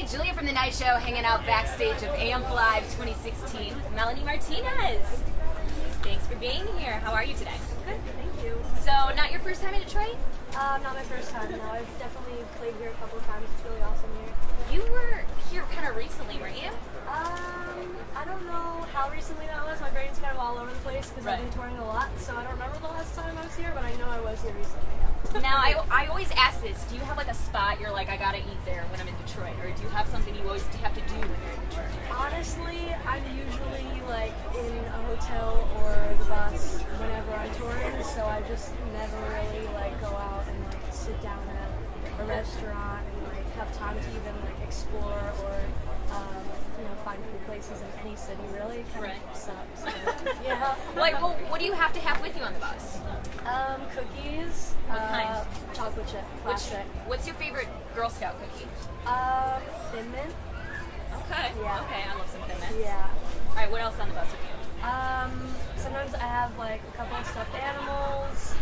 Julia from The Night Show, hanging out backstage of AM Live 2016 with Melanie Martinez. Thanks for being here. How are you today? Good, thank you. So, not your first time in Detroit? Not my first time, no. I've definitely played here a couple of times. It's really awesome here. You were here kind of recently, weren't you? I don't know how recently that was. My brain's kind of all over the place because I've been touring a lot, so I don't remember the last time I was here, but I know I was here recently. Now, I always ask this. Do you have like a spot you're like, I gotta eat there when I'm in Detroit? Or do you have something you always have to do when you're in Detroit? Honestly, I'm usually like in a hotel or the bus whenever I'm touring, so I just never really like go out and like sit down at a restaurant and like have time to even like explore or find cool places in any city. Really kind of sucks. But, yeah. Like, well, what do you have to have with you on the bus? Cookies. What kind? Chocolate chip. Classic. What's your favorite Girl Scout cookie? Thin Mint. Okay. Yeah. Okay, I love some Thin Mints. Yeah. All right, what else on the bus with you? Sometimes I have like a couple of stuffed animals.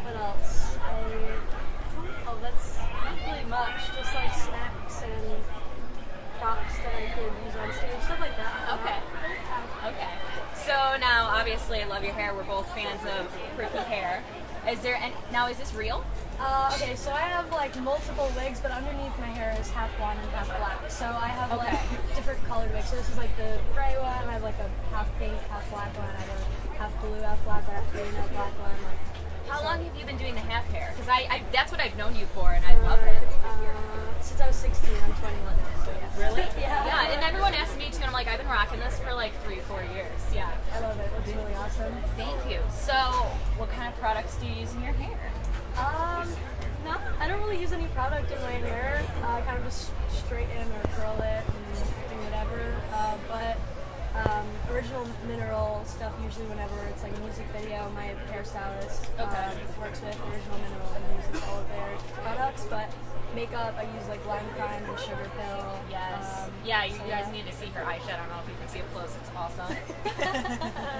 What else? That's not really much. Just like snacks and props that I could use on stage, stuff like that. Okay. Okay. So now, obviously, I love your hair. We're both fans of pricky hair. Is this real? Okay, so I have like multiple wigs, but underneath my hair is half blonde and half black. So I have like different colored wigs. So this is like the gray one. I have like a half pink, half black one. I have a half blue, half black. I have green, half black one. How long have you been doing the half hair? Because I that's what I've known you for, and I love it. Since I was 16, I'm 21 now. So yeah. Really? Yeah. Yeah, and everyone asks me too, and I'm like, I've been rocking this for like 3-4 years. Yeah. I love it. It looks really awesome. Thank you. So, what kind of products do you use in your hair? I don't really use any product in my hair. I kind of just straighten or curl it and do whatever. But original mineral stuff, usually whenever it's like a music video, my hairstylist works with Original Mineral and uses all of their products. But makeup, I use like Lime Crime and Sugar Pill. Yes. You guys need to see her eyeshadow. I don't know if you can see it close. It's awesome.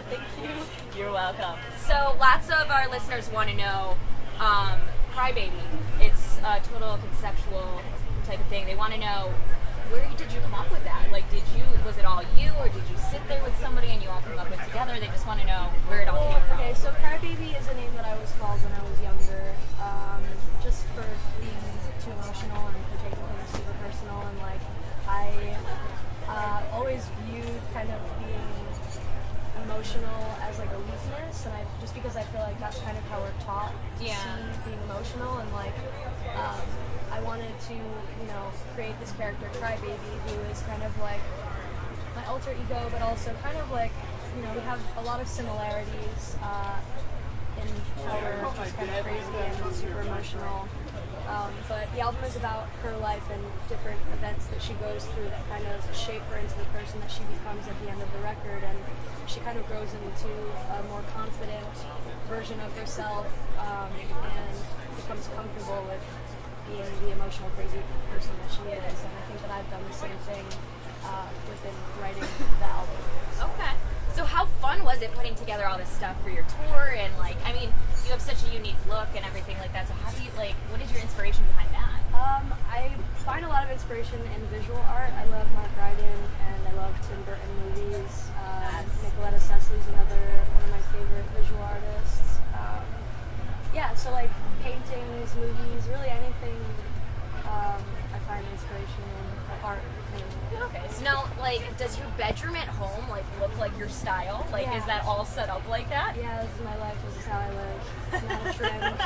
Thank you. You're welcome. So lots of our listeners want to know, Crybaby. It's a total conceptual type of thing. They want to know, where did you come up with that? Like, was it all you, or did you sit there with somebody and you all came up with it together? They just want to know where it all came from. Okay, so Crybaby is a name that I was called when I was younger, just for being too emotional and for taking things super personal, and like I always viewed kind of being emotional as like a weakness, and just because I feel like that's kind of how we're taught to see being emotional, and like I wanted to create this character Crybaby, who is kind of like my alter ego, but also kind of like we have a lot of similarities in how we're just kind of crazy and super emotional. But the album is about her life and different events that she goes through that kind of shape her into the person that she becomes at the end of the record, and she kind of grows into a more confident version of herself and becomes comfortable with being the emotional, crazy person that she is. And I think that I've done the same thing within writing the album. Okay. So how fun was it putting together all this stuff for your tour? And like, I mean, you have such a unique look and everything like that. So how do you what is your inspiration behind that? I find a lot of inspiration in visual art. I love Mark Ryden and I love Tim Burton movies. Nicoletta Cecily's another one of my favorite visual artists. So like paintings, movies, really anything I find inspiration in art. Okay, so now, does your bedroom at home, look like your style? Is that all set up like that? Yeah, this is my life, this is how I live. It's not a trend.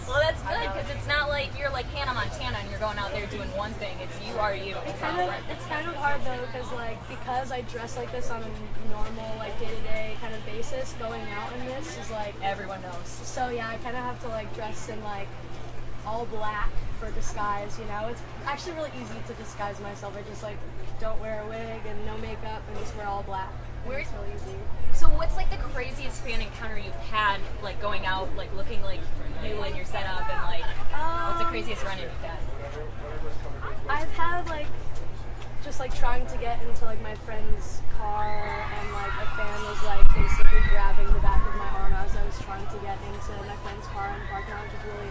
Well, that's good, because it's not like you're like Hannah Montana and you're going out there doing one thing. It's you are you. It's kind of hard, though, because I dress like this on a normal, day-to-day kind of basis, going out in this is everyone knows. So, yeah, I kind of have to, dress in, all black for disguise, It's actually really easy to disguise myself. I just don't wear a wig and no makeup and just wear all black. It's really easy. So what's the craziest fan encounter you've had, going out, looking like you and your setup, and what's the craziest run-in you've had? I've had just like trying to get into like my friend's car, and like a fan was like basically grabbing the back of my arm as I was trying to get into my friend's car in the parking lot, which is really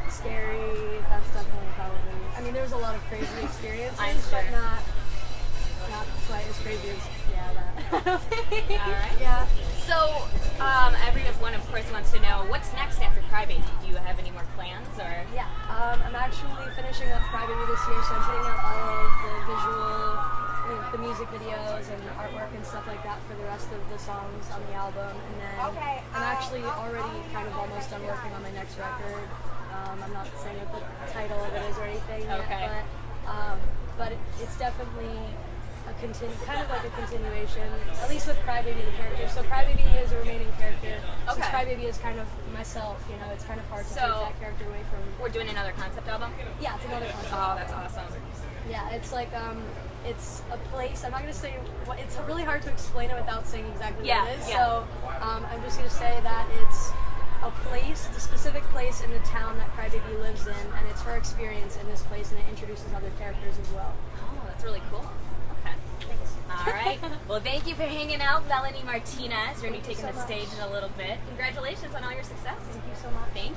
scary. That's definitely probably. I mean, there was a lot of crazy experiences, I'm sure. but not quite as crazy as that. I don't think. All right. Yeah. So, everyone, of course, wants to know what's next after Crybaby. Do you have any more plans, or? Yeah, I'm actually finishing up Crybaby this year, so I'm putting out all of the visual, the music videos and artwork and stuff like that for the rest of the songs on the album. And then I'm actually already kind of almost done working on my next record. I'm not saying what the title of it is or anything yet, but it's definitely kind of like a continuation, at least with Crybaby the character. So Crybaby is a remaining character. Since Crybaby is kind of myself, it's kind of hard to take that character away from. We're doing another concept album? Yeah, it's another concept. Oh, that's awesome. Yeah, it's like it's a place. I'm not gonna say what. It's really hard to explain it without saying exactly what it is. Yeah. So I'm just gonna say that it's a place, it's a specific place in the town that Crybaby lives in, and it's her experience in this place, and it introduces other characters as well. Oh, that's really cool. Okay. All right. Well, thank you for hanging out, Melanie Martinez. You're going to be taking the stage in a little bit. Congratulations on all your success. Thank you so much. Thank you.